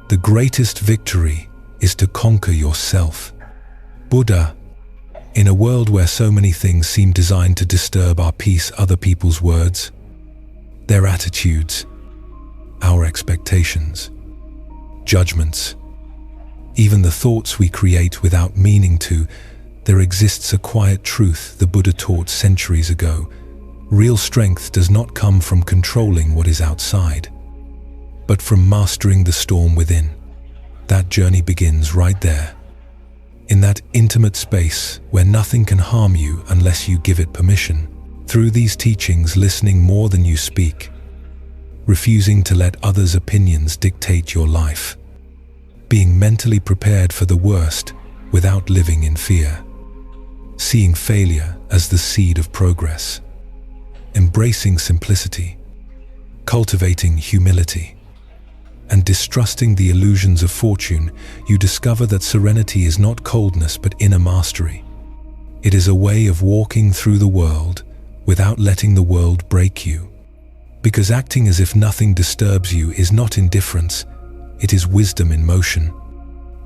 The greatest victory is to conquer yourself. Buddha, in a world where so many things seem designed to disturb our peace, other people's words, their attitudes, our expectations, judgments, even the thoughts we create without meaning to, there exists a quiet truth the Buddha taught centuries ago. Real strength does not come from controlling what is outside, but from mastering the storm within. That journey begins right there, in that intimate space where nothing can harm you unless you give it permission. Through these teachings, listening more than you speak, refusing to let others' opinions dictate your life, being mentally prepared for the worst without living in fear, seeing failure as the seed of progress, embracing simplicity, cultivating humility, and distrusting the illusions of fortune, you discover that serenity is not coldness but inner mastery. It is a way of walking through the world without letting the world break you. Because acting as if nothing disturbs you is not indifference, it is wisdom in motion.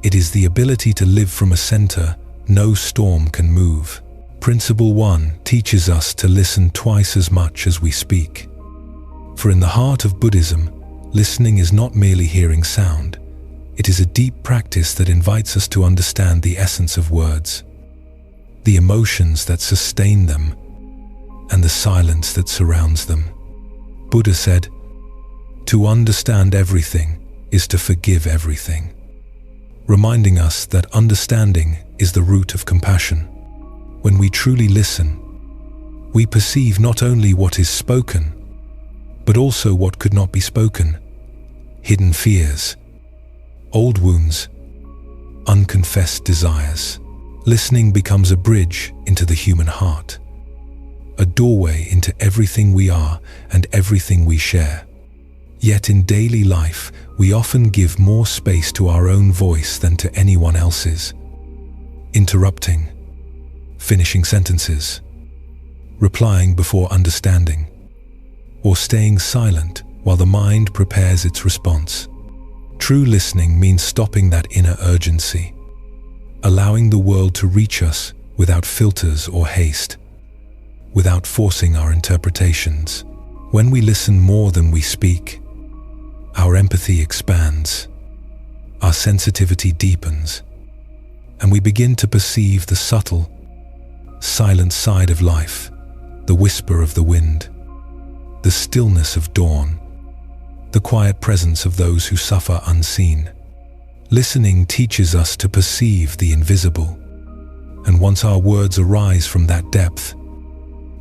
It is the ability to live from a center no storm can move. Principle 1 teaches us to listen twice as much as we speak. For in the heart of Buddhism, listening is not merely hearing sound. It is a deep practice that invites us to understand the essence of words, the emotions that sustain them, and the silence that surrounds them. Buddha said, "To understand everything is to forgive everything," reminding us that understanding is the root of compassion. When we truly listen, we perceive not only what is spoken, but also what could not be spoken: hidden fears, old wounds, unconfessed desires. Listening becomes a bridge into the human heart, a doorway into everything we are and everything we share. Yet in daily life, we often give more space to our own voice than to anyone else's, interrupting, finishing sentences, replying before understanding, or staying silent while the mind prepares its response. True listening means stopping that inner urgency, allowing the world to reach us without filters or haste, without forcing our interpretations. When we listen more than we speak, our empathy expands, our sensitivity deepens, and we begin to perceive the subtle, silent side of life, the whisper of the wind, the stillness of dawn, the quiet presence of those who suffer unseen. Listening teaches us to perceive the invisible, and once our words arise from that depth,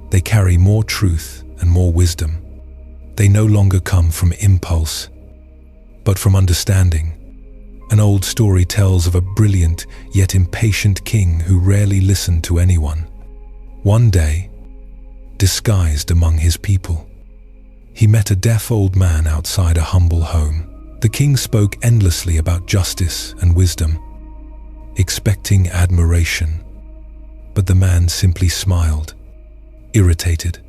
they carry more truth and more wisdom. They no longer come from impulse, but from understanding. An old story tells of a brilliant yet impatient king who rarely listened to anyone. One day, disguised among his people, he met a deaf old man outside a humble home. The king spoke endlessly about justice and wisdom, expecting admiration, but the man simply smiled, irritated.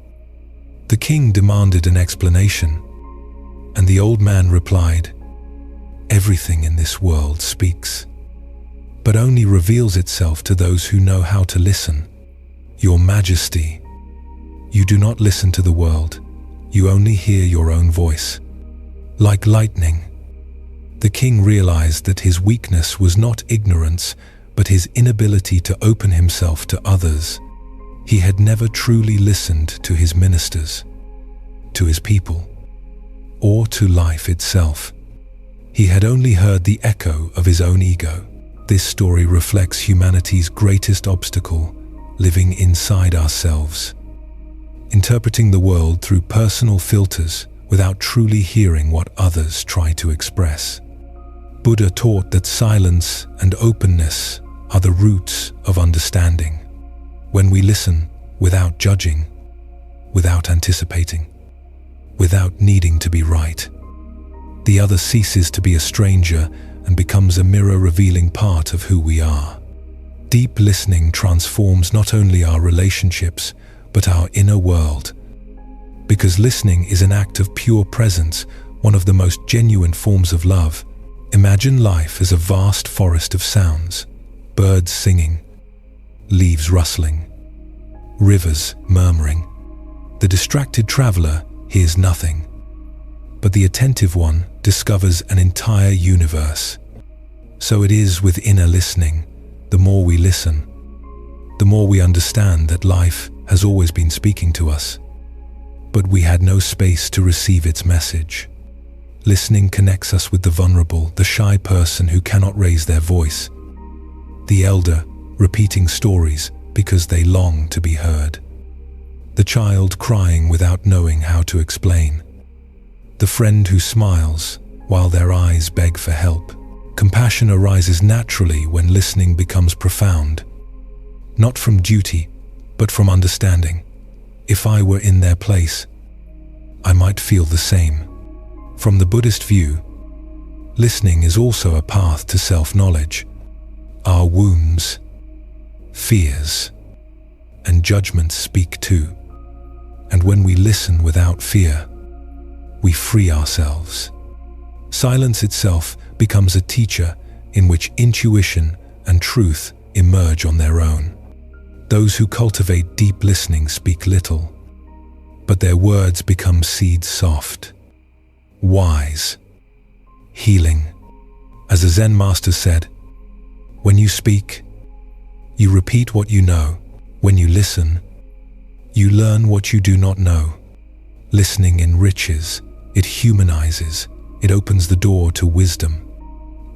The king demanded an explanation, and the old man replied, "Everything in this world speaks, but only reveals itself to those who know how to listen. Your Majesty, you do not listen to the world, you only hear your own voice." Like lightning, the king realized that his weakness was not ignorance, but his inability to open himself to others. He had never truly listened to his ministers, to his people, or to life itself. He had only heard the echo of his own ego. This story reflects humanity's greatest obstacle, living inside ourselves, interpreting the world through personal filters without truly hearing what others try to express. Buddha taught that silence and openness are the roots of understanding. When we listen without judging, without anticipating, without needing to be right, the other ceases to be a stranger and becomes a mirror revealing part of who we are. Deep listening transforms not only our relationships, but our inner world. Because listening is an act of pure presence, one of the most genuine forms of love, Imagine life as a vast forest of sounds, birds singing, leaves rustling, rivers murmuring. The distracted traveler hears nothing, but the attentive one discovers an entire universe. So it is with inner listening. The more we listen, the more we understand that life has always been speaking to us, but we had no space to receive its message. Listening connects us with the vulnerable, the shy person who cannot raise their voice, the elder repeating stories because they long to be heard, the child crying without knowing how to explain, the friend who smiles while their eyes beg for help. Compassion arises naturally when listening becomes profound, not from duty, but from understanding. If I were in their place, I might feel the same. From the Buddhist view, listening is also a path to self-knowledge. Our wounds, fears, and judgments speak too. And when we listen without fear, we free ourselves. Silence itself becomes a teacher in which intuition and truth emerge on their own. Those who cultivate deep listening speak little, but their words become seeds soft, wise, healing. As a Zen master said, when you speak, you repeat what you know. When you listen, you learn what you do not know. Listening enriches, it humanizes, it opens the door to wisdom.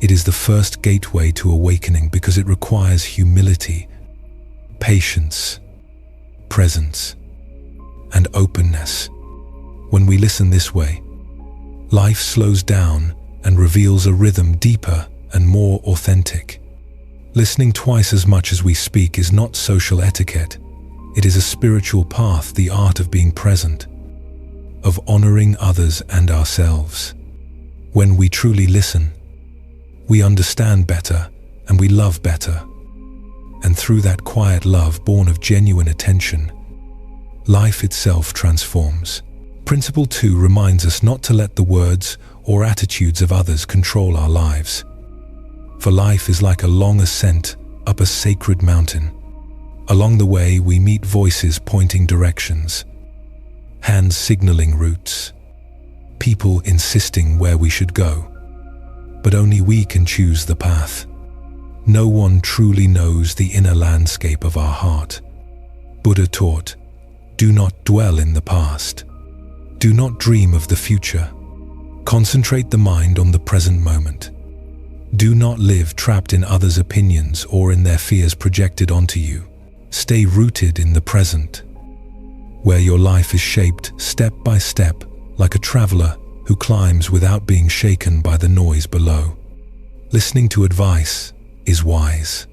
It is the first gateway to awakening because it requires humility, patience, presence, and openness. When we listen this way, life slows down and reveals a rhythm deeper and more authentic. Listening twice as much as we speak is not social etiquette. It is a spiritual path, the art of being present, of honoring others and ourselves. When we truly listen, we understand better and we love better. And through that quiet love born of genuine attention, life itself transforms. Principle 2 reminds us not to let the words or attitudes of others control our lives. For life is like a long ascent up a sacred mountain. Along the way, we meet voices pointing directions, hands signaling routes, people insisting where we should go. But only we can choose the path. No one truly knows the inner landscape of our heart. Buddha taught, do not dwell in the past. Do not dream of the future. Concentrate the mind on the present moment. Do not live trapped in others' opinions or in their fears projected onto you. Stay rooted in the present, where your life is shaped step by step like a traveler who climbs without being shaken by the noise below. Listening to advice is wise,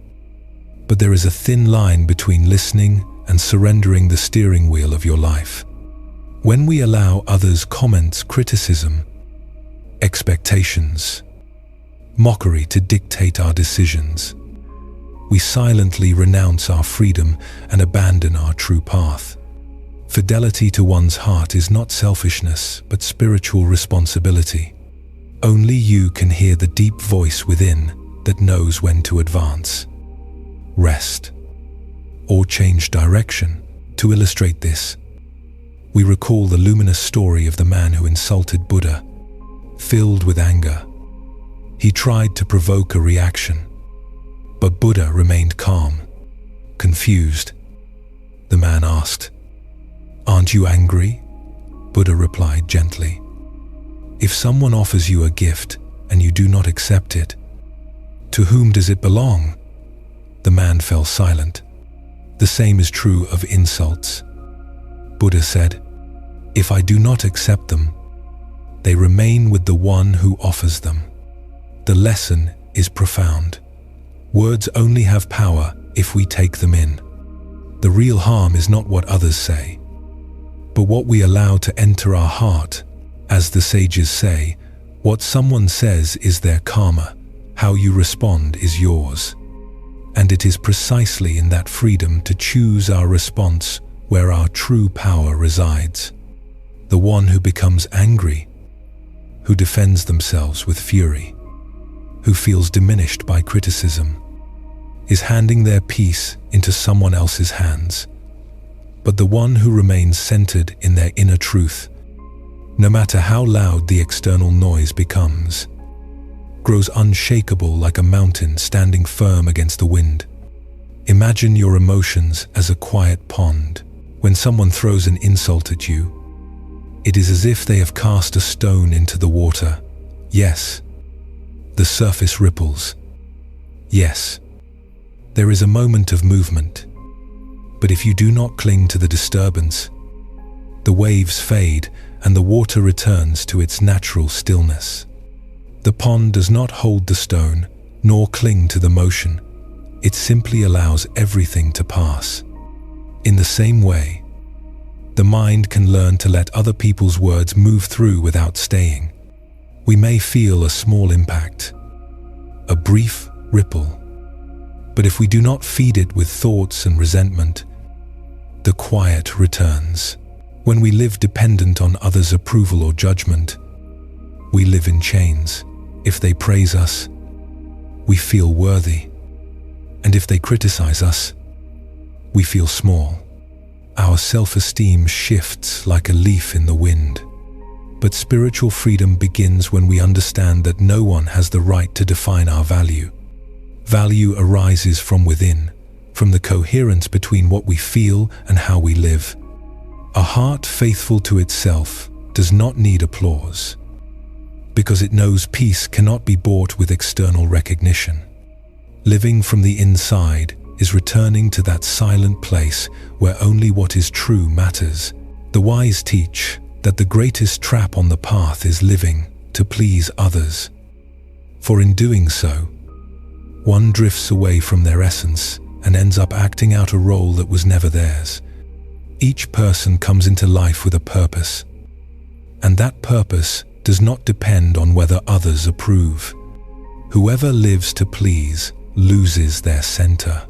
but there is a thin line between listening and surrendering the steering wheel of your life. When we allow others' comments, criticism, expectations, mockery to dictate our decisions, we silently renounce our freedom and abandon our true path. Fidelity to one's heart is not selfishness, but spiritual responsibility. Only you can hear the deep voice within that knows when to advance, rest, or change direction. To illustrate this, we recall the luminous story of the man who insulted Buddha. Filled with anger, he tried to provoke a reaction, but Buddha remained calm. Confused, the man asked, "Aren't you angry?" Buddha replied gently, "If someone offers you a gift and you do not accept it, to whom does it belong?" The man fell silent. The same is true of insults. Buddha said, "If I do not accept them, they remain with the one who offers them." The lesson is profound. Words only have power if we take them in. The real harm is not what others say, but what we allow to enter our heart. As the sages say, what someone says is their karma. How you respond is yours. And it is precisely in that freedom to choose our response where our true power resides. The one who becomes angry, who defends themselves with fury, who feels diminished by criticism is handing their peace into someone else's hands. But the one who remains centered in their inner truth, no matter how loud the external noise becomes, grows unshakable like a mountain standing firm against the wind. Imagine your emotions as a quiet pond. When someone throws an insult at you, it is as if they have cast a stone into the water. Yes, the surface ripples. Yes, there is a moment of movement. But if you do not cling to the disturbance, the waves fade and the water returns to its natural stillness. The pond does not hold the stone, nor cling to the motion. It simply allows everything to pass. In the same way, the mind can learn to let other people's words move through without staying. We may feel a small impact, a brief ripple, but if we do not feed it with thoughts and resentment, the quiet returns. When we live dependent on others' approval or judgment, we live in chains. If they praise us, we feel worthy. And if they criticize us, we feel small. Our self-esteem shifts like a leaf in the wind. But spiritual freedom begins when we understand that no one has the right to define our value. Value arises from within, from the coherence between what we feel and how we live. A heart faithful to itself does not need applause, because it knows peace cannot be bought with external recognition. Living from the inside is returning to that silent place where only what is true matters. The wise teach that the greatest trap on the path is living to please others. For in doing so, one drifts away from their essence and ends up acting out a role that was never theirs. Each person comes into life with a purpose, and that purpose does not depend on whether others approve. Whoever lives to please loses their center.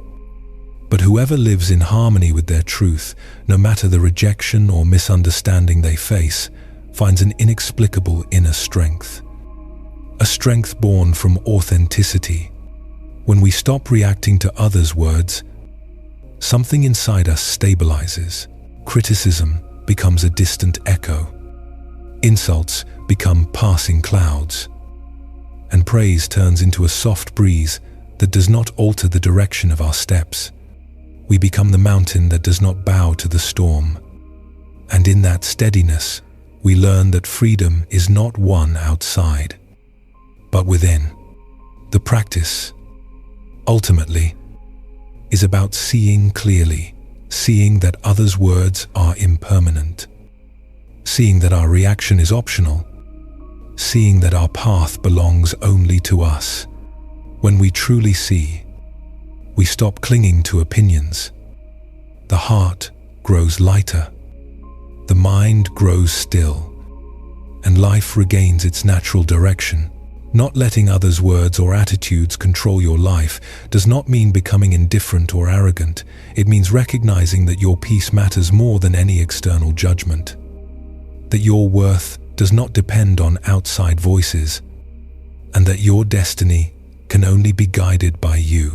But whoever lives in harmony with their truth, no matter the rejection or misunderstanding they face, finds an inexplicable inner strength. A strength born from authenticity. When we stop reacting to others' words, something inside us stabilizes. Criticism becomes a distant echo. Insults become passing clouds. And praise turns into a soft breeze that does not alter the direction of our steps. We become the mountain that does not bow to the storm. And in that steadiness, we learn that freedom is not won outside, but within. The practice, ultimately, is about seeing clearly, seeing that others' words are impermanent, seeing that our reaction is optional, seeing that our path belongs only to us. When we truly see, we stop clinging to opinions. The heart grows lighter, the mind grows still, and life regains its natural direction. Not letting others' words or attitudes control your life does not mean becoming indifferent or arrogant. It means recognizing that your peace matters more than any external judgment, that your worth does not depend on outside voices, and that your destiny can only be guided by you.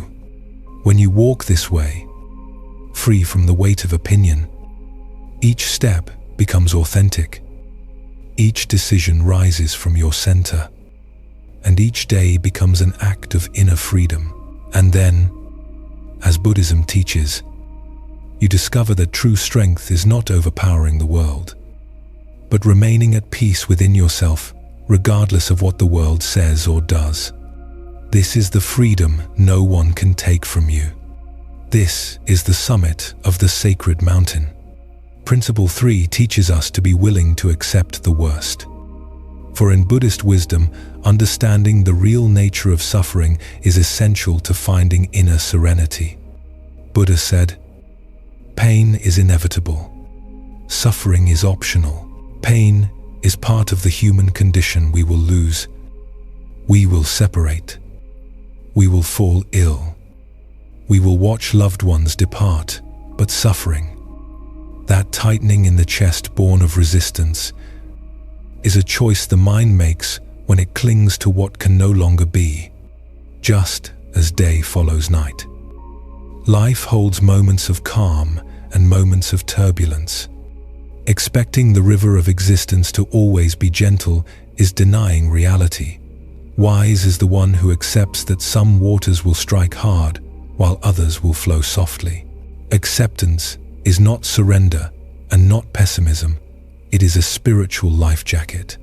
When you walk this way, free from the weight of opinion, each step becomes authentic. Each decision rises from your center, and each day becomes an act of inner freedom. And then, as Buddhism teaches, you discover that true strength is not overpowering the world, but remaining at peace within yourself, regardless of what the world says or does. This is the freedom no one can take from you. This is the summit of the sacred mountain. Principle 3 teaches us to be willing to accept the worst. For in Buddhist wisdom, understanding the real nature of suffering is essential to finding inner serenity. Buddha said, "Pain is inevitable. Suffering is optional. Pain is part of the human condition. We will lose. We will separate. We will fall ill. We will watch loved ones depart, but suffering, that tightening in the chest born of resistance, is a choice the mind makes when it clings to what can no longer be. just as day follows night. Life holds moments of calm and moments of turbulence. Expecting the river of existence to always be gentle is denying reality. Wise is the one who accepts that some waters will strike hard while others will flow softly. Acceptance is not surrender and not pessimism. It is a spiritual life jacket,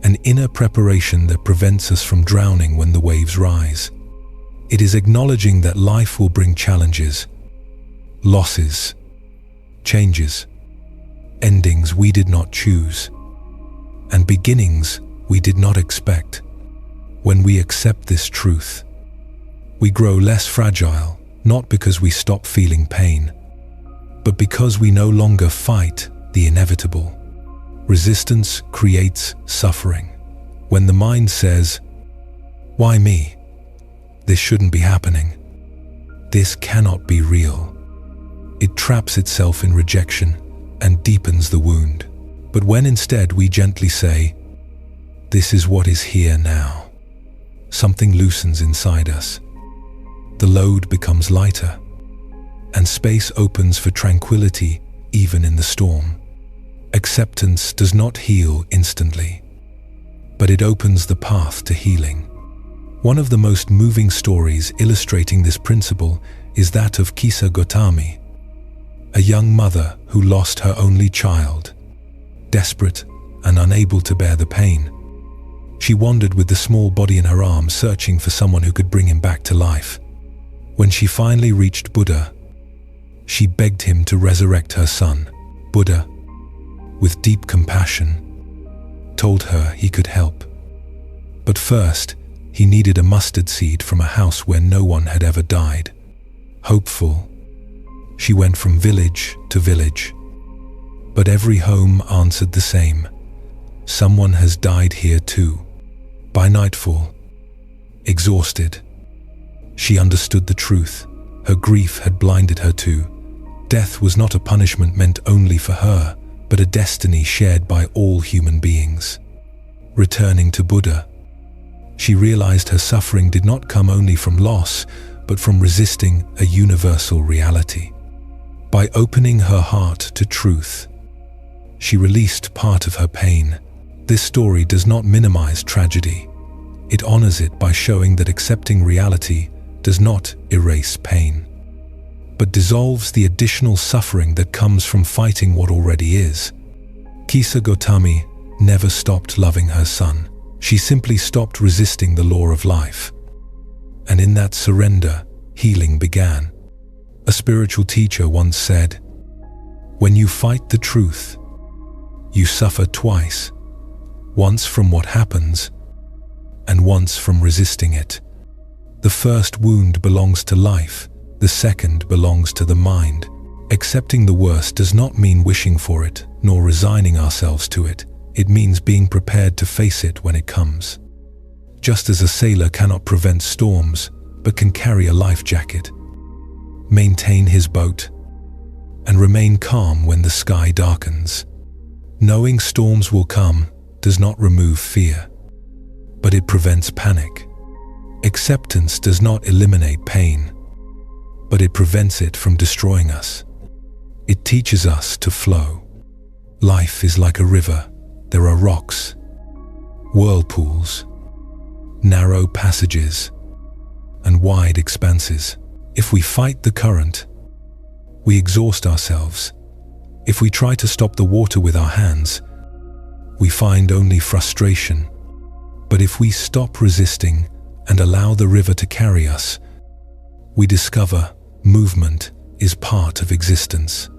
an inner preparation that prevents us from drowning when the waves rise. It is acknowledging that life will bring challenges, losses, changes, endings we did not choose, and beginnings we did not expect. When we accept this truth, we grow less fragile, not because we stop feeling pain, but because we no longer fight the inevitable. Resistance creates suffering. When the mind says, "Why me? This shouldn't be happening. This cannot be real," it traps itself in rejection and deepens the wound. But when instead we gently say, "This is what is here now," something loosens inside us. The load becomes lighter, and space opens for tranquility even in the storm. Acceptance does not heal instantly, but it opens the path to healing. One of the most moving stories illustrating this principle is that of Kisa Gotami, a young mother who lost her only child. Desperate and unable to bear the pain, she wandered with the small body in her arms, searching for someone who could bring him back to life. When she finally reached Buddha, she begged him to resurrect her son. Buddha, with deep compassion, told her he could help. But first, he needed a mustard seed from a house where no one had ever died. Hopeful, she went from village to village. But every home answered the same: "Someone has died here too." By nightfall, exhausted, she understood the truth. Her grief had blinded her too. Death was not a punishment meant only for her, but a destiny shared by all human beings. Returning to Buddha, she realized her suffering did not come only from loss, but from resisting a universal reality. By opening her heart to truth, she released part of her pain. This story does not minimize tragedy. It honors it by showing that accepting reality does not erase pain, but dissolves the additional suffering that comes from fighting what already is. Kisa Gotami never stopped loving her son. She simply stopped resisting the law of life. And in that surrender, healing began. A spiritual teacher once said, "When you fight the truth, you suffer twice, once from what happens, and once from resisting it. The first wound belongs to life, the second belongs to the mind." Accepting the worst does not mean wishing for it, nor resigning ourselves to it. It means being prepared to face it when it comes. Just as a sailor cannot prevent storms, but can carry a life jacket, maintain his boat, and remain calm when the sky darkens. Knowing storms will come does not remove fear, but it prevents panic. Acceptance does not eliminate pain, but it prevents it from destroying us. It teaches us to flow. Life is like a river. There are rocks, whirlpools, narrow passages, and wide expanses. If we fight the current, we exhaust ourselves. If we try to stop the water with our hands, we find only frustration. But if we stop resisting and allow the river to carry us, we discover movement is part of existence.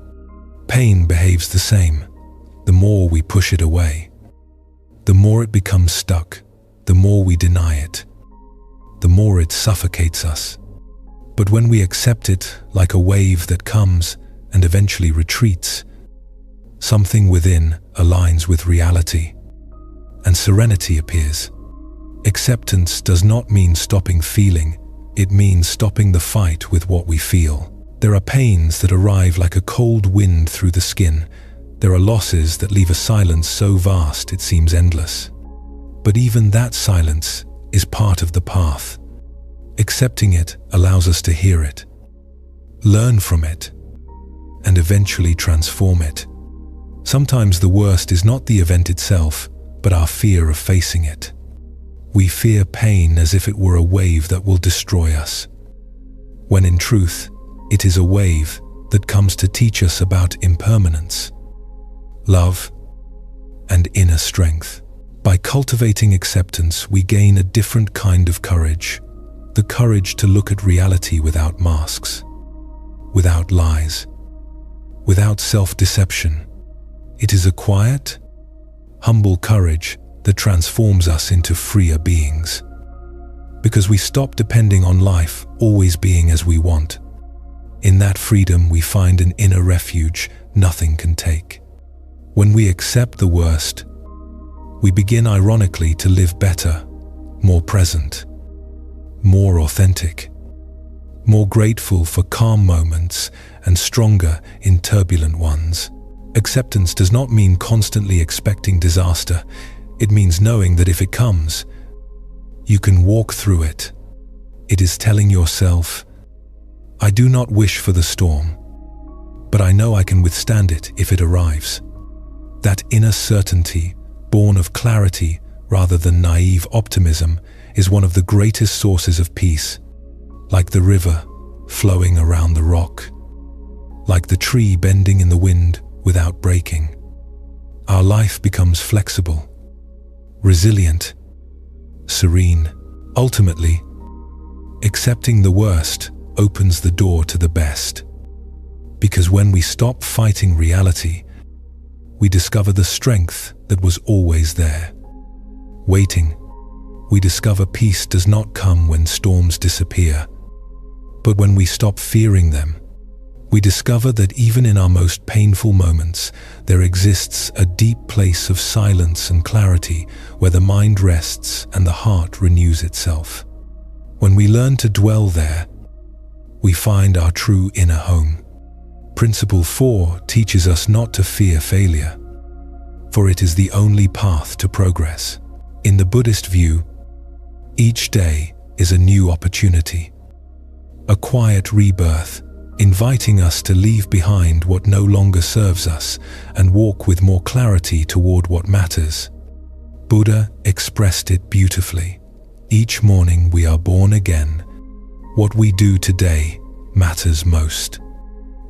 Pain behaves the same. The more we push it away, the more it becomes stuck. The more we deny it, the more it suffocates us. But when we accept it like a wave that comes and eventually retreats, something within aligns with reality, and serenity appears. Acceptance does not mean stopping feeling. It means stopping the fight with what we feel. There are pains that arrive like a cold wind through the skin. There are losses that leave a silence so vast it seems endless. But even that silence is part of the path. Accepting it allows us to hear it, learn from it, and eventually transform it. Sometimes the worst is not the event itself, but our fear of facing it. We fear pain as if it were a wave that will destroy us, when in truth, it is a wave that comes to teach us about impermanence, love, and inner strength. By cultivating acceptance, we gain a different kind of courage, the courage to look at reality without masks, without lies, without self-deception. It is a quiet, humble courage that transforms us into freer beings. Because we stop depending on life always being as we want. In that freedom, we find an inner refuge nothing can take. When we accept the worst, we begin ironically to live better, more present, more authentic, more grateful for calm moments and stronger in turbulent ones. Acceptance does not mean constantly expecting disaster. It means knowing that if it comes, you can walk through it. It is telling yourself, I do not wish for the storm, but I know I can withstand it if it arrives. That inner certainty, born of clarity rather than naive optimism, is one of the greatest sources of peace, like the river flowing around the rock, like the tree bending in the wind without breaking. Our life becomes flexible, resilient, serene. Ultimately, accepting the worst opens the door to the best. Because when we stop fighting reality, we discover the strength that was always there. Waiting, we discover peace does not come when storms disappear, but when we stop fearing them. We discover that even in our most painful moments, there exists a deep place of silence and clarity where the mind rests and the heart renews itself. When we learn to dwell there, we find our true inner home. Principle 4 teaches us not to fear failure, for it is the only path to progress. In the Buddhist view, each day is a new opportunity, a quiet rebirth, inviting us to leave behind what no longer serves us and walk with more clarity toward what matters. Buddha expressed it beautifully. Each morning we are born again. What we do today matters most.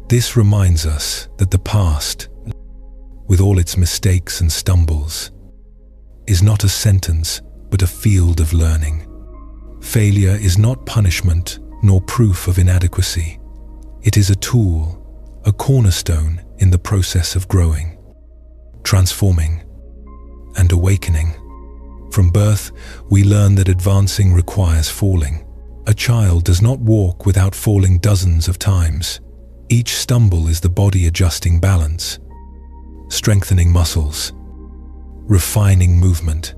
This reminds us that the past, with all its mistakes and stumbles, is not a sentence but a field of learning. Failure is not punishment nor proof of inadequacy. It is a tool, a cornerstone in the process of growing, transforming, and awakening. From birth, we learn that advancing requires falling. A child does not walk without falling dozens of times. Each stumble is the body adjusting balance, strengthening muscles, refining movement.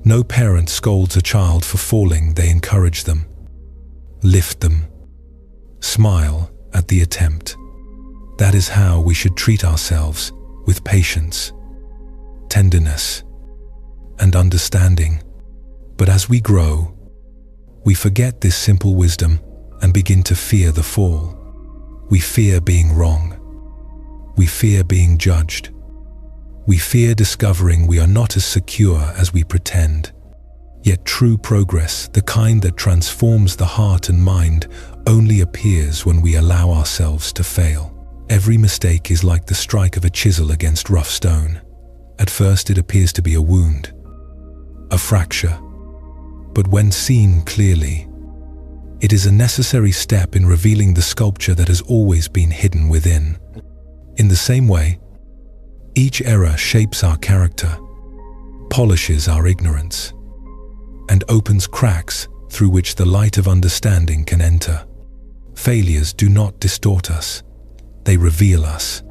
No parent scolds a child for falling, they encourage them, lift them, smile at the attempt. That is how we should treat ourselves, with patience, tenderness, and understanding. But as we grow, we forget this simple wisdom and begin to fear the fall. We fear being wrong. We fear being judged. We fear discovering we are not as secure as we pretend. Yet true progress, the kind that transforms the heart and mind, only appears when we allow ourselves to fail. Every mistake is like the strike of a chisel against rough stone. At first it appears to be a wound, a fracture, but when seen clearly, it is a necessary step in revealing the sculpture that has always been hidden within. In the same way, each error shapes our character, polishes our ignorance, and opens cracks through which the light of understanding can enter. Failures do not distort us, they reveal us.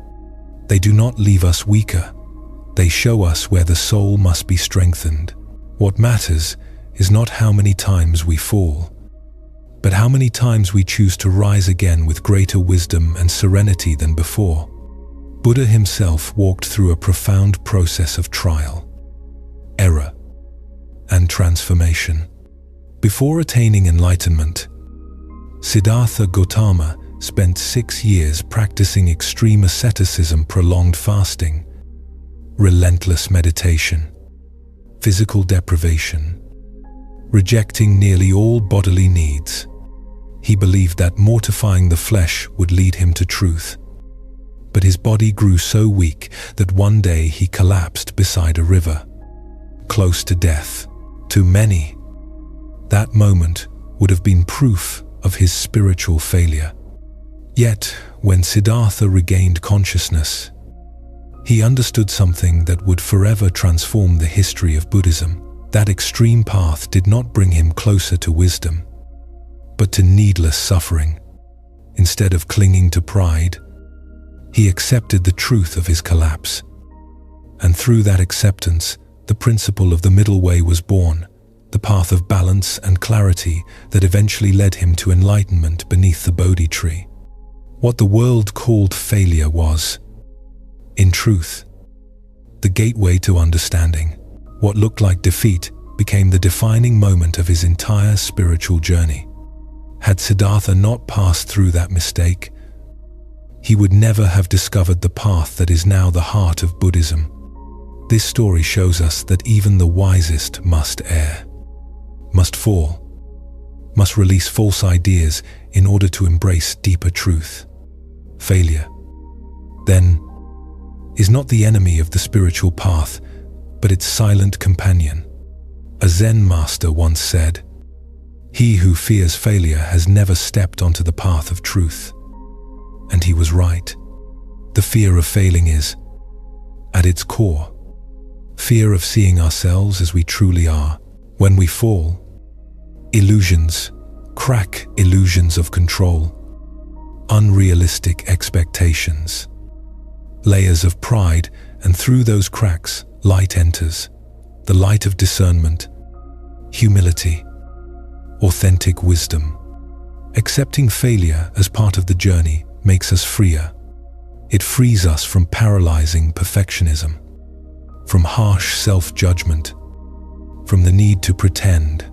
They do not leave us weaker, they show us where the soul must be strengthened. What matters is not how many times we fall, but how many times we choose to rise again with greater wisdom and serenity than before. Buddha himself walked through a profound process of trial, error, and transformation. Before attaining enlightenment, Siddhartha Gautama spent 6 years practicing extreme asceticism, prolonged fasting, relentless meditation, physical deprivation, rejecting nearly all bodily needs. He believed that mortifying the flesh would lead him to truth. But his body grew so weak that one day he collapsed beside a river, close to death. To many, that moment would have been proof of his spiritual failure. Yet, when Siddhartha regained consciousness, he understood something that would forever transform the history of Buddhism. That extreme path did not bring him closer to wisdom, but to needless suffering. Instead of clinging to pride, he accepted the truth of his collapse. And through that acceptance, the principle of the middle way was born, the path of balance and clarity that eventually led him to enlightenment beneath the Bodhi tree. What the world called failure was, in truth, the gateway to understanding. What looked like defeat became the defining moment of his entire spiritual journey. Had Siddhartha not passed through that mistake, he would never have discovered the path that is now the heart of Buddhism. This story shows us that even the wisest must err, must fall, must release false ideas in order to embrace deeper truth. Failure, then, is not the enemy of the spiritual path, but its silent companion. A Zen master once said, "He who fears failure has never stepped onto the path of truth." And he was right. The fear of failing is, at its core, fear of seeing ourselves as we truly are. When we fall, illusions crack, illusions of control, unrealistic expectations, layers of pride, and through those cracks, light enters, the light of discernment, humility, authentic wisdom. Accepting failure as part of the journey makes us freer. It frees us from paralyzing perfectionism, from harsh self-judgment, from the need to pretend.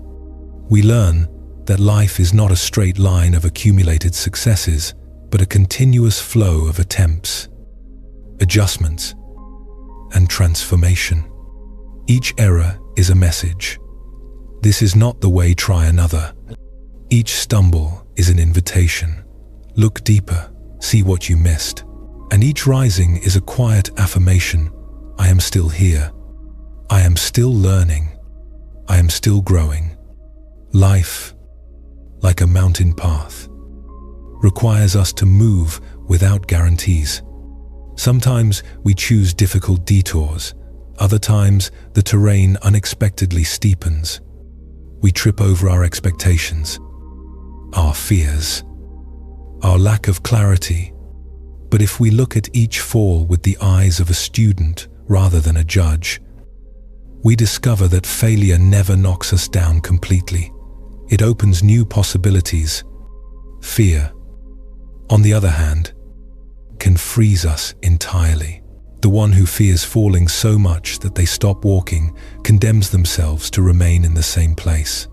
We learn that life is not a straight line of accumulated successes, but a continuous flow of attempts, adjustments, and transformation. Each error is a message. This is not the way, try another. Each stumble is an invitation. Look deeper, see what you missed. And each rising is a quiet affirmation. I am still here. I am still learning. I am still growing. Life, like a mountain path, requires us to move without guarantees. Sometimes we choose difficult detours. Other times, the terrain unexpectedly steepens. We trip over our expectations, our fears, our lack of clarity. But if we look at each fall with the eyes of a student rather than a judge, we discover that failure never knocks us down completely. It opens new possibilities. Fear, on the other hand, can freeze us entirely. The one who fears falling so much that they stop walking condemns themselves to remain in the same place.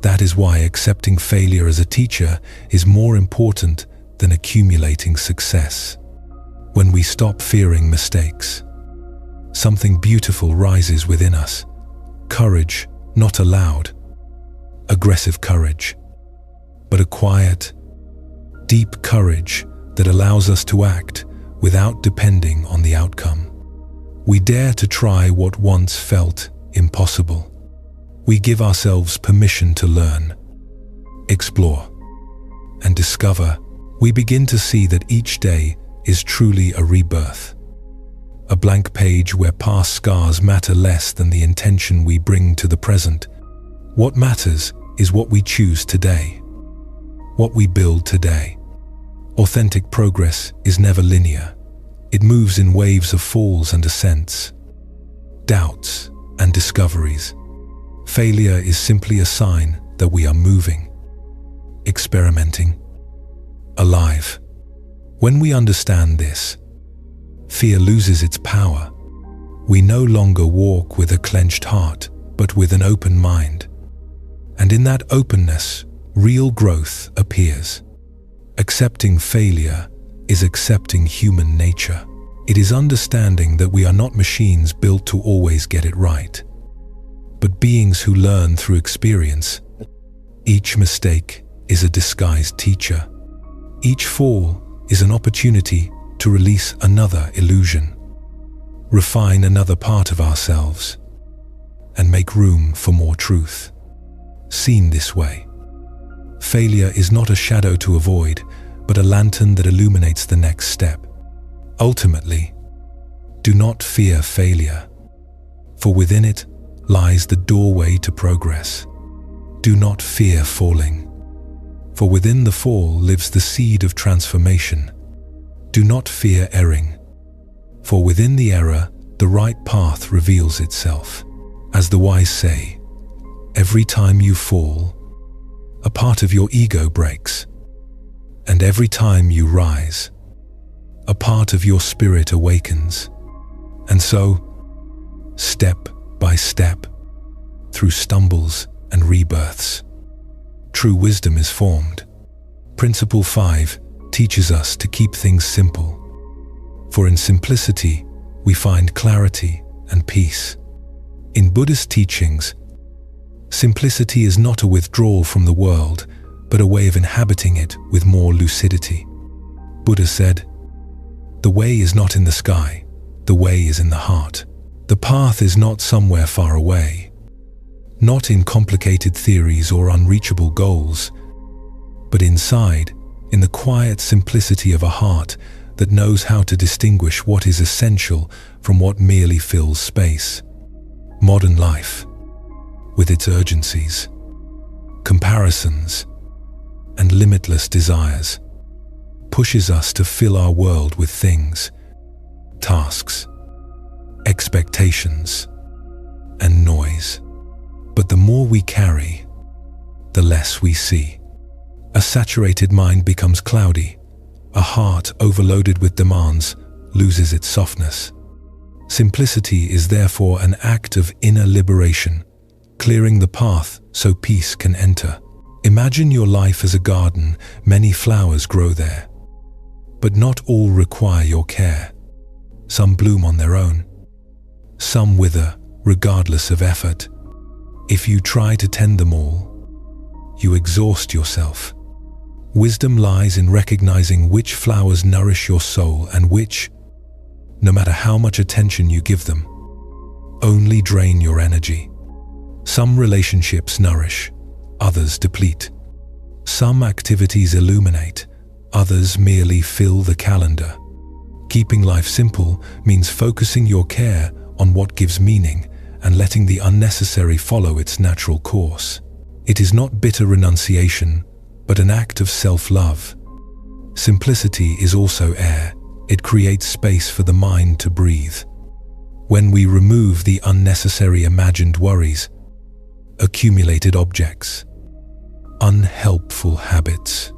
That is why accepting failure as a teacher is more important than accumulating success. When we stop fearing mistakes, something beautiful rises within us. Courage, not a loud, aggressive courage, but a quiet, deep courage that allows us to act without depending on the outcome. We dare to try what once felt impossible. We give ourselves permission to learn, explore, and discover. We begin to see that each day is truly a rebirth, a blank page where past scars matter less than the intention we bring to the present. What matters is what we choose today, what we build today. Authentic progress is never linear. It moves in waves of falls and ascents, doubts and discoveries. Failure is simply a sign that we are moving, experimenting, alive. When we understand this, fear loses its power. We no longer walk with a clenched heart, but with an open mind. And in that openness, real growth appears. Accepting failure is accepting human nature. It is understanding that we are not machines built to always get it right, but beings who learn through experience. Each mistake is a disguised teacher. Each fall is an opportunity to release another illusion, refine another part of ourselves, and make room for more truth. Seen this way, failure is not a shadow to avoid, but a lantern that illuminates the next step. Ultimately, do not fear failure, for within it lies the doorway to progress. Do not fear falling, for within the fall lives the seed of transformation. Do not fear erring, for within the error the right path reveals itself. As the wise say, every time you fall, a part of your ego breaks, and every time you rise, a part of your spirit awakens. And so, step by step, through stumbles and rebirths, true wisdom is formed. Principle 5 teaches us to keep things simple, for in simplicity we find clarity and peace. In Buddhist teachings, simplicity is not a withdrawal from the world, but a way of inhabiting it with more lucidity. Buddha said, "The way is not in the sky, the way is in the heart." The path is not somewhere far away, not in complicated theories or unreachable goals, but inside, in the quiet simplicity of a heart that knows how to distinguish what is essential from what merely fills space. Modern life, with its urgencies, comparisons, and limitless desires, pushes us to fill our world with things, tasks, expectations, and noise. But the more we carry, the less we see. A saturated mind becomes cloudy. A heart overloaded with demands loses its softness. Simplicity is therefore an act of inner liberation, clearing the path so peace can enter. Imagine your life as a garden. Many flowers grow there, but not all require your care. Some bloom on their own. Some wither regardless of effort. If you try to tend them all, you exhaust yourself. Wisdom lies in recognizing which flowers nourish your soul and which, no matter how much attention you give them, only drain your energy. Some relationships nourish, others deplete. Some activities illuminate, others merely fill the calendar. Keeping life simple means focusing your care on what gives meaning and letting the unnecessary follow its natural course. It is not bitter renunciation, but an act of self-love. Simplicity is also air. It creates space for the mind to breathe. When we remove the unnecessary imagined worries, accumulated objects, unhelpful habits,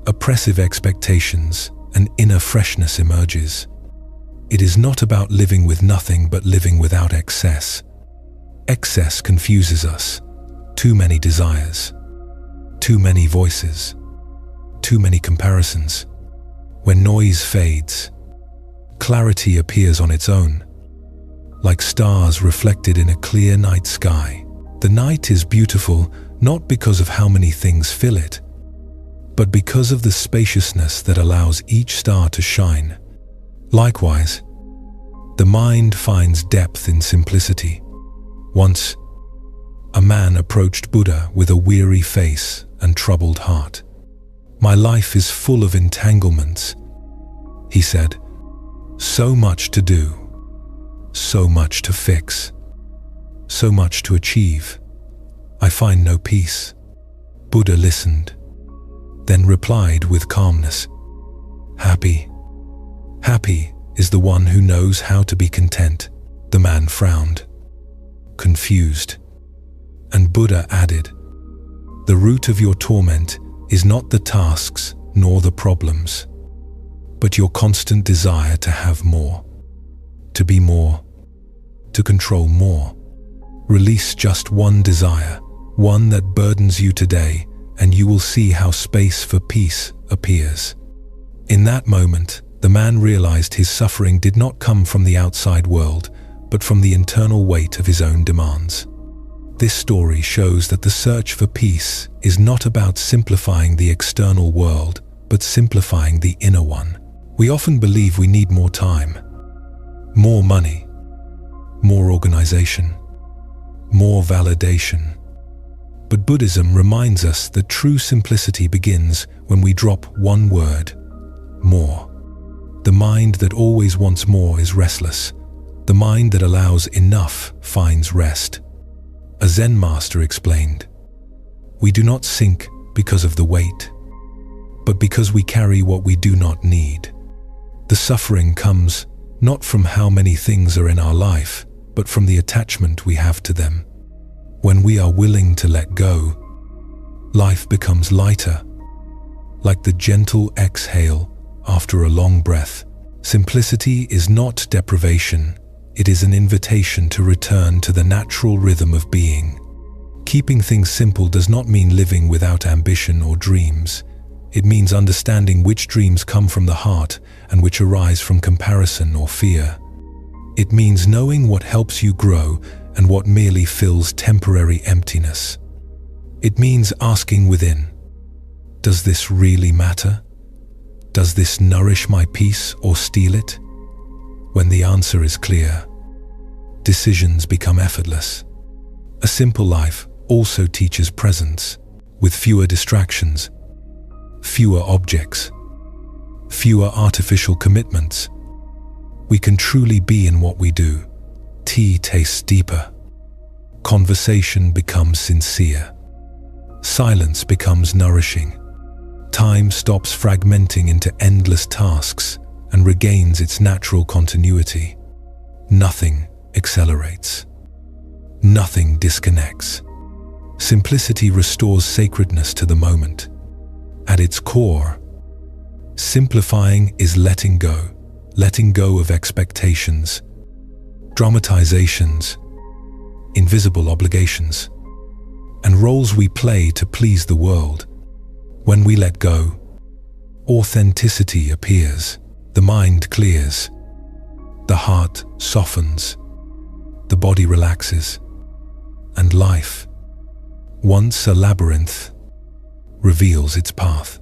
oppressive expectations, and inner freshness emerges. It is not about living with nothing but living without excess. Excess confuses us. Too many desires, too many voices, too many comparisons. When noise fades, clarity appears on its own, like stars reflected in a clear night sky. The night is beautiful not because of how many things fill it, but because of the spaciousness that allows each star to shine. Likewise, the mind finds depth in simplicity. Once, a man approached Buddha with a weary face and troubled heart. "My life is full of entanglements," he said. "So much to do, so much to fix, so much to achieve. I find no peace." Buddha listened, then replied with calmness, Happy is the one who knows how to be content." The man frowned, confused, and Buddha added, "The root of your torment is not the tasks nor the problems, but your constant desire to have more, to be more, to control more. Release just one desire, one that burdens you today, and you will see how space for peace appears. In that moment, the man realized his suffering did not come from the outside world, but from the internal weight of his own demands. This story shows that the search for peace is not about simplifying the external world, but simplifying the inner one. We often believe we need more time, more money, more organization, more validation. But Buddhism reminds us that true simplicity begins when we drop one word: more. The mind that always wants more is restless. The mind that allows enough finds rest. A Zen master explained, "We do not sink because of the weight, but because we carry what we do not need." The suffering comes not from how many things are in our life, but from the attachment we have to them. When we are willing to let go, life becomes lighter, like the gentle exhale after a long breath. Simplicity is not deprivation, it is an invitation to return to the natural rhythm of being. Keeping things simple does not mean living without ambition or dreams. It means understanding which dreams come from the heart and which arise from comparison or fear. It means knowing what helps you grow and what merely fills temporary emptiness. It means asking within, does this really matter? Does this nourish my peace or steal it? When the answer is clear, decisions become effortless. A simple life also teaches presence, with fewer distractions, fewer objects, fewer artificial commitments. We can truly be in what we do. Tea tastes deeper. Conversation becomes sincere. Silence becomes nourishing. Time stops fragmenting into endless tasks and regains its natural continuity. Nothing accelerates. Nothing disconnects. Simplicity restores sacredness to the moment. At its core, simplifying is letting go of expectations, dramatizations, invisible obligations, and roles we play to please the world. When we let go, authenticity appears, the mind clears, the heart softens, the body relaxes, and life, once a labyrinth, reveals its path.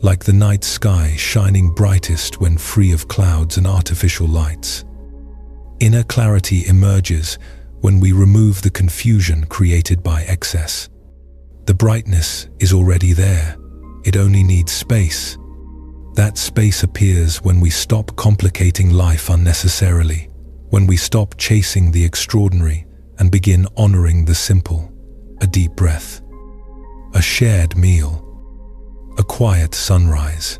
Like the night sky shining brightest when free of clouds and artificial lights. Inner clarity emerges when we remove the confusion created by excess. The brightness is already there, it only needs space. That space appears when we stop complicating life unnecessarily, when we stop chasing the extraordinary and begin honoring the simple. A deep breath, a shared meal, a quiet sunrise,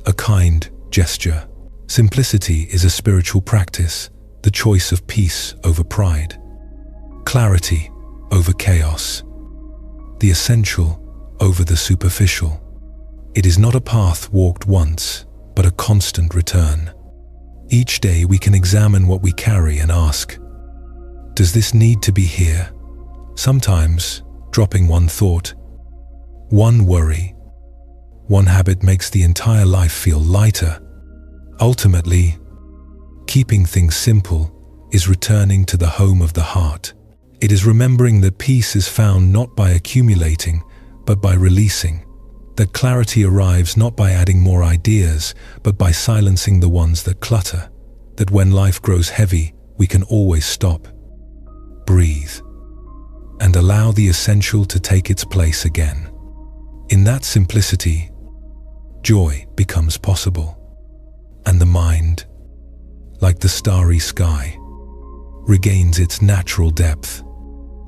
a kind gesture. Simplicity is a spiritual practice, the choice of peace over pride, clarity over chaos, the essential over the superficial. It is not a path walked once, but a constant return. Each day we can examine what we carry and ask, does this need to be here? Sometimes, dropping one thought, one worry, one habit makes the entire life feel lighter. Ultimately, keeping things simple is returning to the home of the heart. It is remembering that peace is found not by accumulating, but by releasing. That clarity arrives not by adding more ideas, but by silencing the ones that clutter. That when life grows heavy, we can always stop, breathe, and allow the essential to take its place again. In that simplicity, joy becomes possible, and the mind, like the starry sky, regains its natural depth.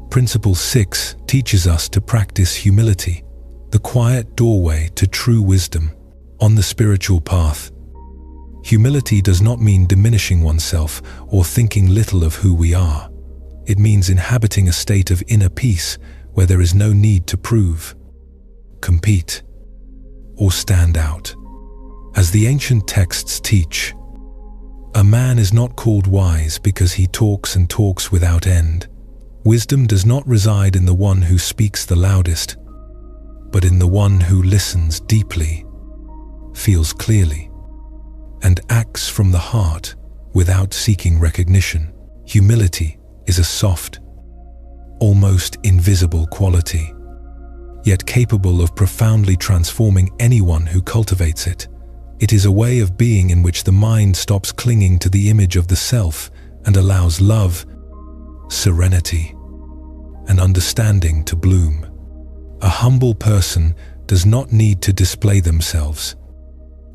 Principle 6 teaches us to practice humility, the quiet doorway to true wisdom. On the spiritual path, humility does not mean diminishing oneself or thinking little of who we are. It means inhabiting a state of inner peace where there is no need to prove, compete, or stand out. As the ancient texts teach, a man is not called wise because he talks and talks without end, Wisdom does not reside in the one who speaks the loudest, but in the one who listens deeply, feels clearly, and acts from the heart without seeking recognition. Humility is a soft, almost invisible quality, yet capable of profoundly transforming anyone who cultivates it. It is a way of being in which the mind stops clinging to the image of the self and allows love, serenity, and understanding to bloom. A humble person does not need to display themselves,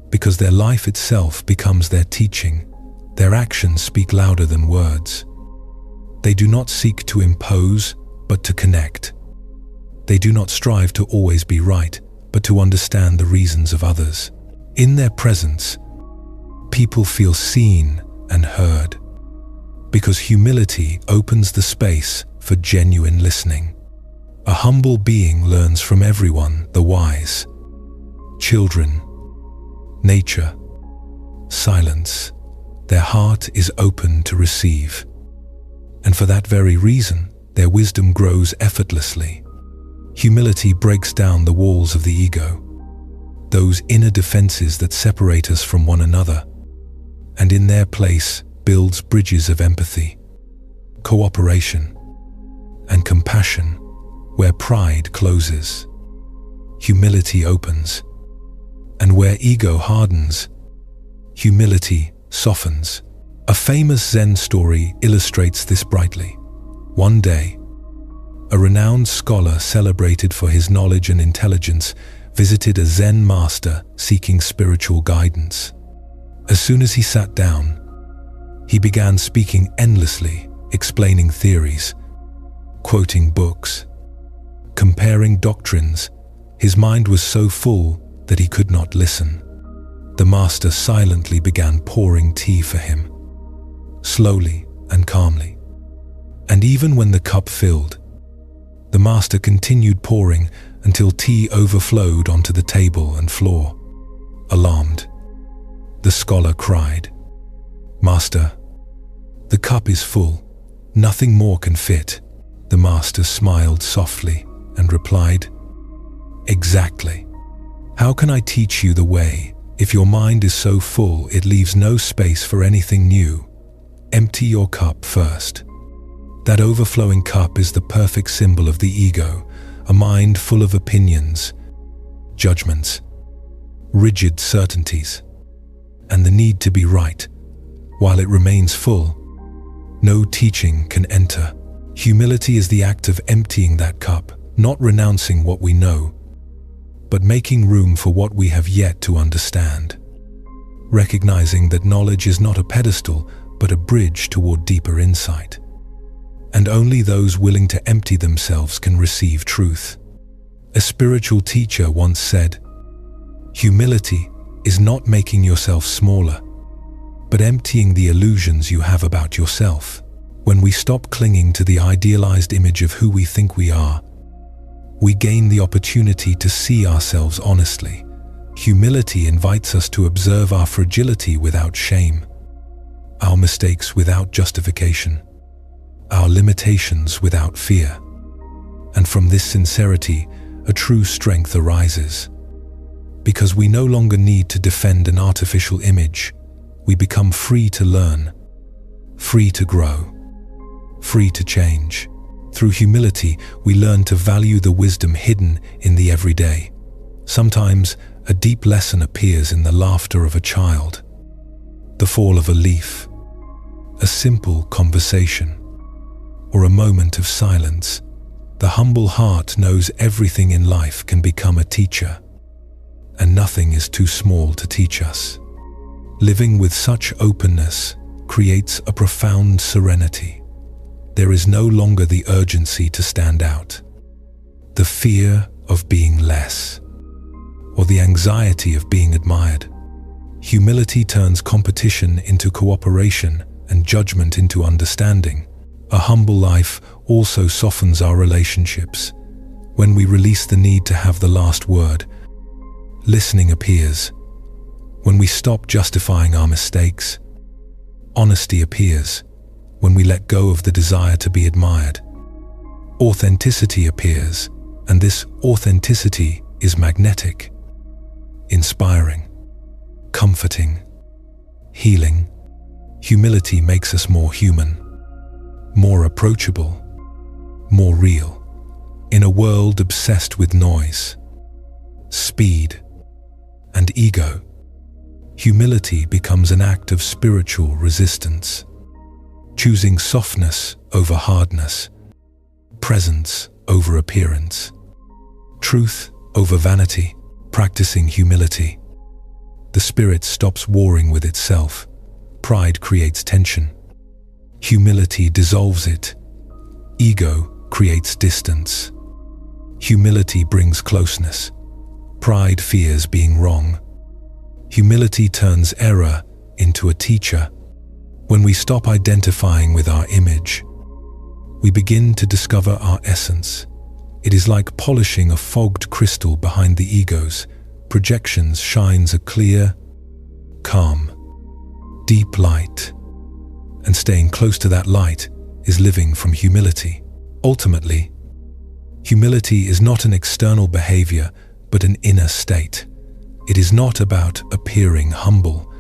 because their life itself becomes their teaching. Their actions speak louder than words. They do not seek to impose, but to connect. They do not strive to always be right, but to understand the reasons of others. In their presence, people feel seen and heard, because humility opens the space for genuine listening. A humble being learns from everyone, the wise, children, nature, silence. Their heart is open to receive, and for that very reason, their wisdom grows effortlessly. Humility breaks down the walls of the ego, those inner defenses that separate us from one another, and in their place builds bridges of empathy, cooperation, and compassion. Where pride closes, humility opens, and where ego hardens, humility softens. A famous Zen story illustrates this brightly. One day, a renowned scholar celebrated for his knowledge and intelligence visited a Zen master seeking spiritual guidance. As soon as he sat down, he began speaking endlessly, explaining theories, quoting books, comparing doctrines. His mind was so full that he could not listen. The master silently began pouring tea for him, slowly and calmly. And even when the cup filled, the master continued pouring until tea overflowed onto the table and floor. Alarmed, the scholar cried, "Master, the cup is full. Nothing more can fit." The master smiled softly and replied, "Exactly. How can I teach you the way if your mind is so full it leaves no space for anything new? Empty your cup first." That overflowing cup is the perfect symbol of the ego, a mind full of opinions, judgments, rigid certainties, and the need to be right. While it remains full, no teaching can enter. Humility is the act of emptying that cup, not renouncing what we know, but making room for what we have yet to understand. Recognizing that knowledge is not a pedestal, but a bridge toward deeper insight. And only those willing to empty themselves can receive truth. A spiritual teacher once said, "Humility is not making yourself smaller, but emptying the illusions you have about yourself." When we stop clinging to the idealized image of who we think we are, we gain the opportunity to see ourselves honestly. Humility invites us to observe our fragility without shame, our mistakes without justification, our limitations without fear. And from this sincerity, a true strength arises. Because we no longer need to defend an artificial image, we become free to learn, free to grow, free to change. Through humility, we learn to value the wisdom hidden in the everyday. Sometimes, a deep lesson appears in the laughter of a child, the fall of a leaf, a simple conversation, or a moment of silence. The humble heart knows everything in life can become a teacher, and nothing is too small to teach us. Living with such openness creates a profound serenity. There is no longer the urgency to stand out, the fear of being less, or the anxiety of being admired. Humility turns competition into cooperation and judgment into understanding. A humble life also softens our relationships. When we release the need to have the last word, listening appears. When we stop justifying our mistakes, honesty appears. When we let go of the desire to be admired, authenticity appears, and this authenticity is magnetic, inspiring, comforting, healing. Humility makes us more human, more approachable, more real. In a world obsessed with noise, speed, and ego, humility becomes an act of spiritual resistance, choosing softness over hardness, presence over appearance, truth over vanity. Practicing humility, the spirit stops warring with itself. Pride creates tension. Humility dissolves it. Ego creates distance. Humility brings closeness. Pride fears being wrong. Humility turns error into a teacher. When we stop identifying with our image, we begin to discover our essence. It is like polishing a fogged crystal behind the ego's projections shines a clear, calm, deep light. And staying close to that light is living from humility. Ultimately, humility is not an external behavior, but an inner state. It is not about appearing humble,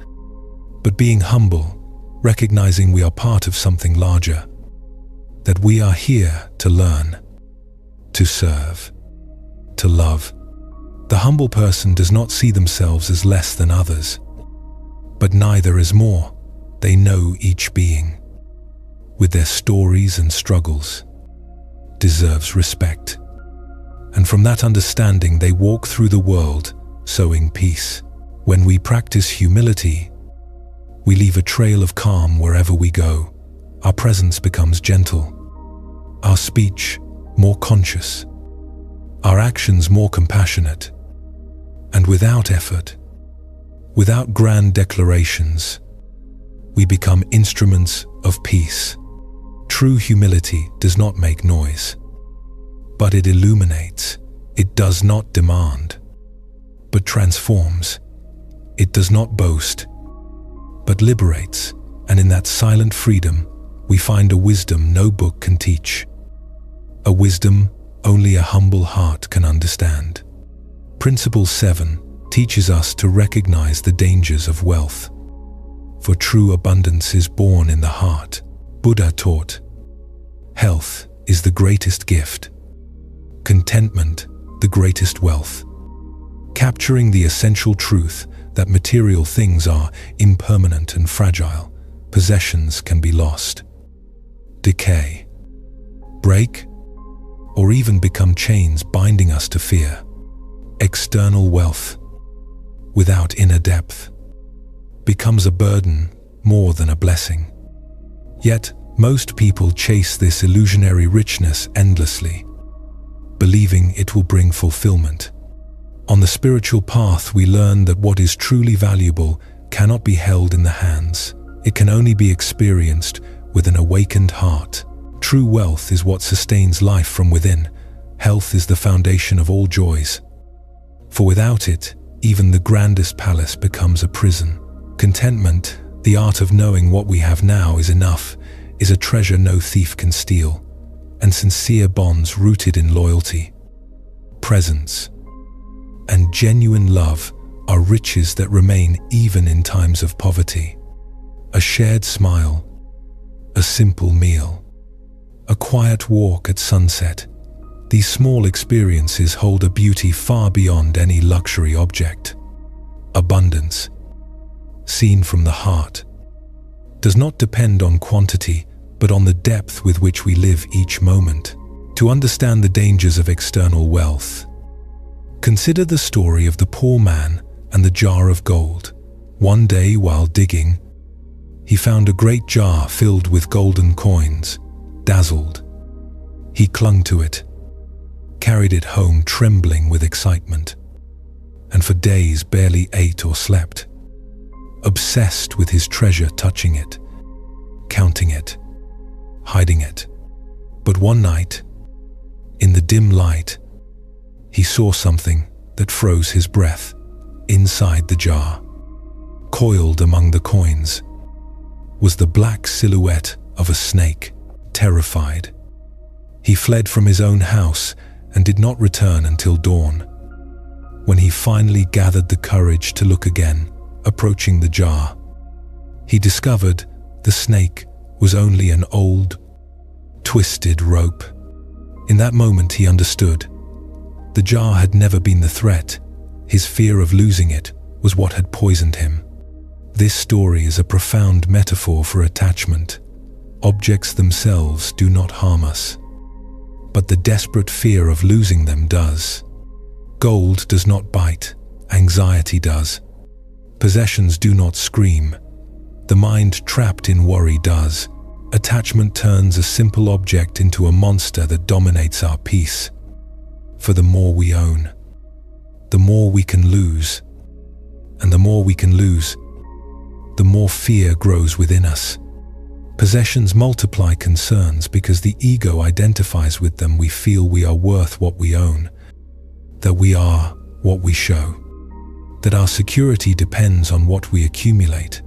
but being humble, recognizing we are part of something larger, that we are here to learn, to serve, to love. The humble person does not see themselves as less than others, but neither as more. They know each being, with their stories and struggles, deserves respect. And from that understanding, they walk through the world, sowing peace. When we practice humility, we leave a trail of calm wherever we go. Our presence becomes gentle, our speech more conscious, our actions more compassionate. And without effort, without grand declarations, we become instruments of peace. True humility does not make noise, but it illuminates. It does not demand, but transforms. It does not boast, but liberates. And in that silent freedom, we find a wisdom no book can teach, a wisdom only a humble heart can understand. Principle 7 teaches us to recognize the dangers of wealth, for true abundance is born in the heart. Buddha taught, health is the greatest gift, contentment the greatest wealth, capturing the essential truth that material things are impermanent and fragile. Possessions can be lost, decay, break, or even become chains binding us to fear. External wealth, without inner depth, becomes a burden more than a blessing. Yet, most people chase this illusionary richness endlessly, believing it will bring fulfillment. On the spiritual path, we learn that what is truly valuable cannot be held in the hands. It can only be experienced with an awakened heart. True wealth is what sustains life from within. Health is the foundation of all joys, for without it, even the grandest palace becomes a prison. Contentment, the art of knowing what we have now is enough, is a treasure no thief can steal, and sincere bonds rooted in loyalty, presence, and genuine love are riches that remain even in times of poverty. A shared smile, a simple meal, a quiet walk at sunset. These small experiences hold a beauty far beyond any luxury object. Abundance, seen from the heart, does not depend on quantity, but on the depth with which we live each moment. To understand the dangers of external wealth, consider the story of the poor man and the jar of gold. One day, while digging, he found a great jar filled with golden coins. Dazzled, he clung to it, carried it home trembling with excitement, and for days barely ate or slept, obsessed with his treasure, touching it, counting it, hiding it. But one night, in the dim light, he saw something that froze his breath. Inside the jar, coiled among the coins, was the black silhouette of a snake. Terrified, He fled from his own house and did not return until dawn. When he finally gathered the courage to look again, approaching the jar, he discovered the snake was only an old, twisted rope. In that moment he understood. The jar had never been the threat. His fear of losing it was what had poisoned him. This story is a profound metaphor for attachment. Objects themselves do not harm us, but the desperate fear of losing them does. Gold does not bite, anxiety does. Possessions do not scream. The mind trapped in worry does. Attachment turns a simple object into a monster that dominates our peace. For the more we own, the more we can lose. And the more we can lose, the more fear grows within us. Possessions multiply concerns because the ego identifies with them. We feel we are worth what we own, that we are what we show, that our security depends on what we accumulate.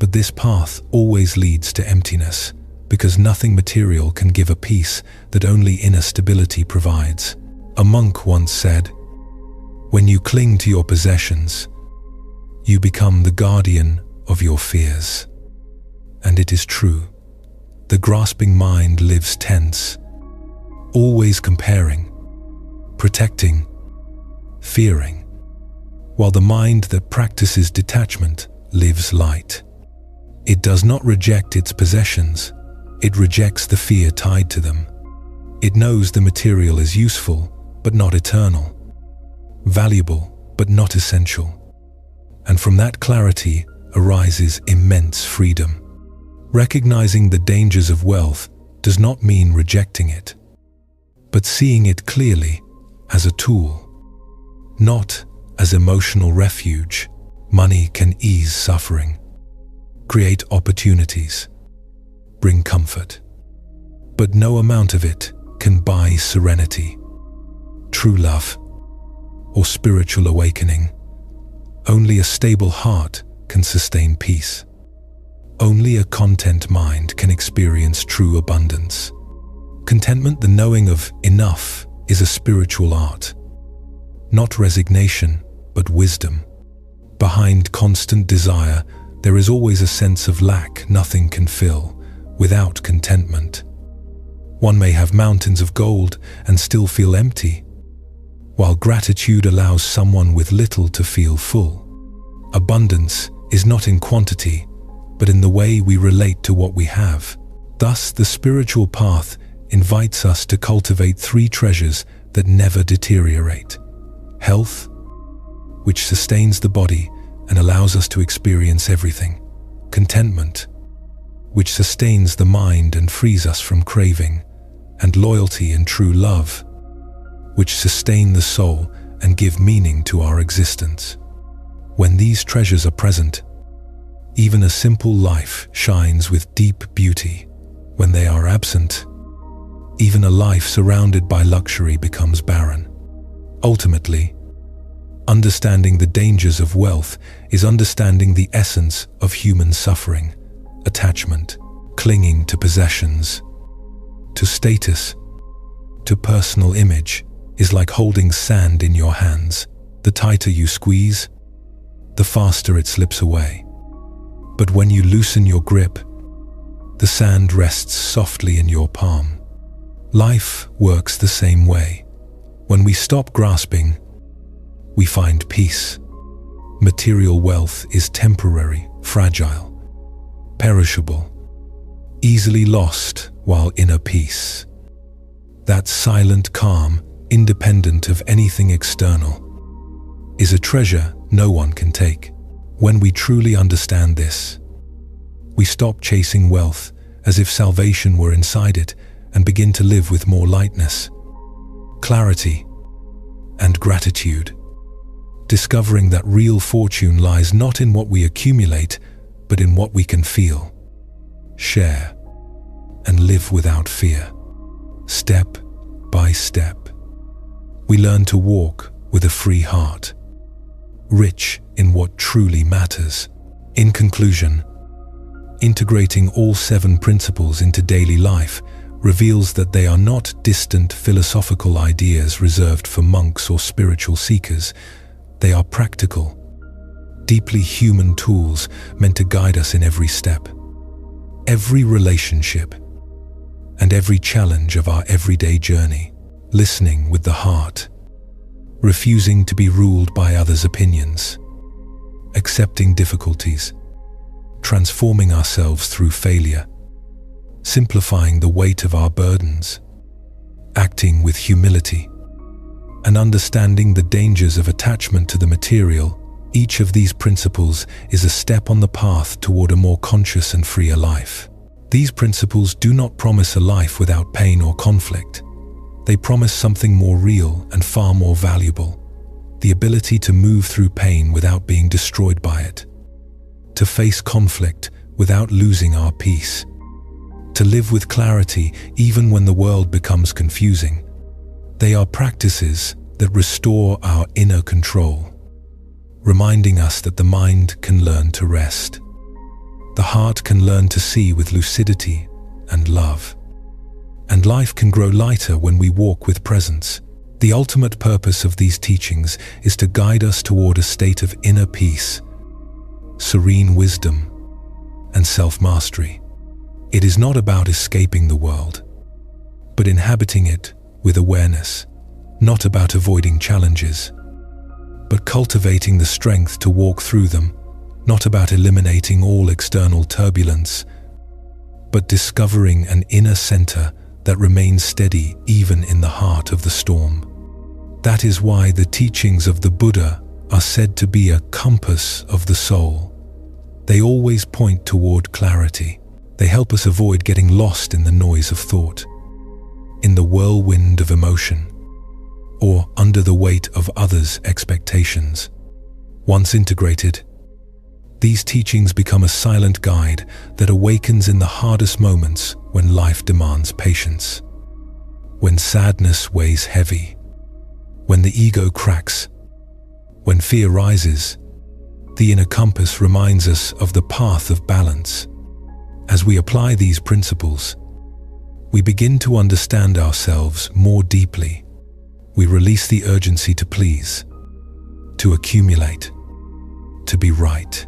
But this path always leads to emptiness, because nothing material can give a peace that only inner stability provides. A monk once said, "When you cling to your possessions, you become the guardian of your fears." And it is true. The grasping mind lives tense, always comparing, protecting, fearing, while the mind that practices detachment lives light. It does not reject its possessions, it rejects the fear tied to them. It knows the material is useful, but not eternal, valuable, but not essential. And from that clarity arises immense freedom. Recognizing the dangers of wealth does not mean rejecting it, but seeing it clearly as a tool, not as emotional refuge. Money can ease suffering, create opportunities, bring comfort, but no amount of it can buy serenity, true love, or spiritual awakening. Only a stable heart can sustain peace. Only a content mind can experience true abundance. Contentment, the knowing of enough, is a spiritual art. Not resignation, but wisdom. Behind constant desire, there is always a sense of lack nothing can fill without contentment. One may have mountains of gold and still feel empty, while gratitude allows someone with little to feel full. Abundance is not in quantity, but in the way we relate to what we have. Thus, the spiritual path invites us to cultivate three treasures that never deteriorate: health, which sustains the body and allows us to experience everything; contentment, which sustains the mind and frees us from craving; and loyalty and true love, which sustain the soul and give meaning to our existence. When these treasures are present, even a simple life shines with deep beauty. When they are absent, even a life surrounded by luxury becomes barren. Ultimately, understanding the dangers of wealth is understanding the essence of human suffering: attachment, clinging to possessions, to status, to personal image, is like holding sand in your hands. The tighter you squeeze, the faster it slips away. But when you loosen your grip, the sand rests softly in your palm. Life works the same way. When we stop grasping, we find peace. Material wealth is temporary, fragile, perishable, easily lost, while inner peace, that silent calm, independent of anything external, is a treasure no one can take. When we truly understand this, we stop chasing wealth as if salvation were inside it and begin to live with more lightness, clarity, and gratitude, discovering that real fortune lies not in what we accumulate, but in what we can feel, share, and live without fear. Step by step, we learn to walk with a free heart, rich in what truly matters. In conclusion, integrating all 7 principles into daily life reveals that they are not distant philosophical ideas reserved for monks or spiritual seekers. They are practical, deeply human tools meant to guide us in every step, every relationship, and every challenge of our everyday journey. Listening with the heart, refusing to be ruled by others' opinions, accepting difficulties, transforming ourselves through failure, simplifying the weight of our burdens, acting with humility, and understanding the dangers of attachment to the material. Each of these principles is a step on the path toward a more conscious and freer life. These principles do not promise a life without pain or conflict. They promise something more real and far more valuable: the ability to move through pain without being destroyed by it, to face conflict without losing our peace, to live with clarity even when the world becomes confusing. They are practices that restore our inner control, reminding us that the mind can learn to rest. The heart can learn to see with lucidity and love. And life can grow lighter when we walk with presence. The ultimate purpose of these teachings is to guide us toward a state of inner peace, serene wisdom, and self-mastery. It is not about escaping the world, but inhabiting it with awareness, not about avoiding challenges, but cultivating the strength to walk through them, not about eliminating all external turbulence, but discovering an inner center that remains steady even in the heart of the storm. That is why the teachings of the Buddha are said to be a compass of the soul. They always point toward clarity. They help us avoid getting lost in the noise of thought, in the whirlwind of emotion, or under the weight of others' expectations. Once integrated, these teachings become a silent guide that awakens in the hardest moments when life demands patience, when sadness weighs heavy, when the ego cracks, when fear rises. The inner compass reminds us of the path of balance. As we apply these principles, we begin to understand ourselves more deeply. We release the urgency to please, to accumulate, to be right,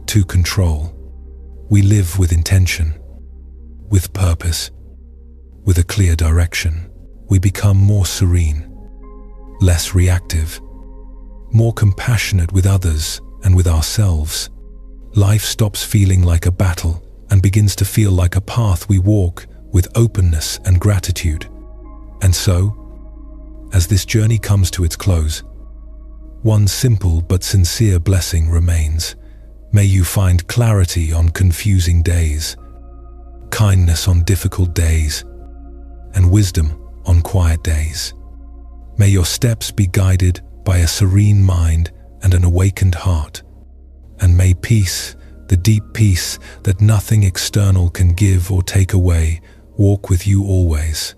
to control. We live with intention, with purpose, with a clear direction. We become more serene, less reactive, more compassionate with others and with ourselves. Life stops feeling like a battle and begins to feel like a path we walk with openness and gratitude. And so, as this journey comes to its close, one simple but sincere blessing remains. May you find clarity on confusing days, kindness on difficult days, and wisdom on quiet days. May your steps be guided by a serene mind and an awakened heart. And may peace, the deep peace that nothing external can give or take away, walk with you always.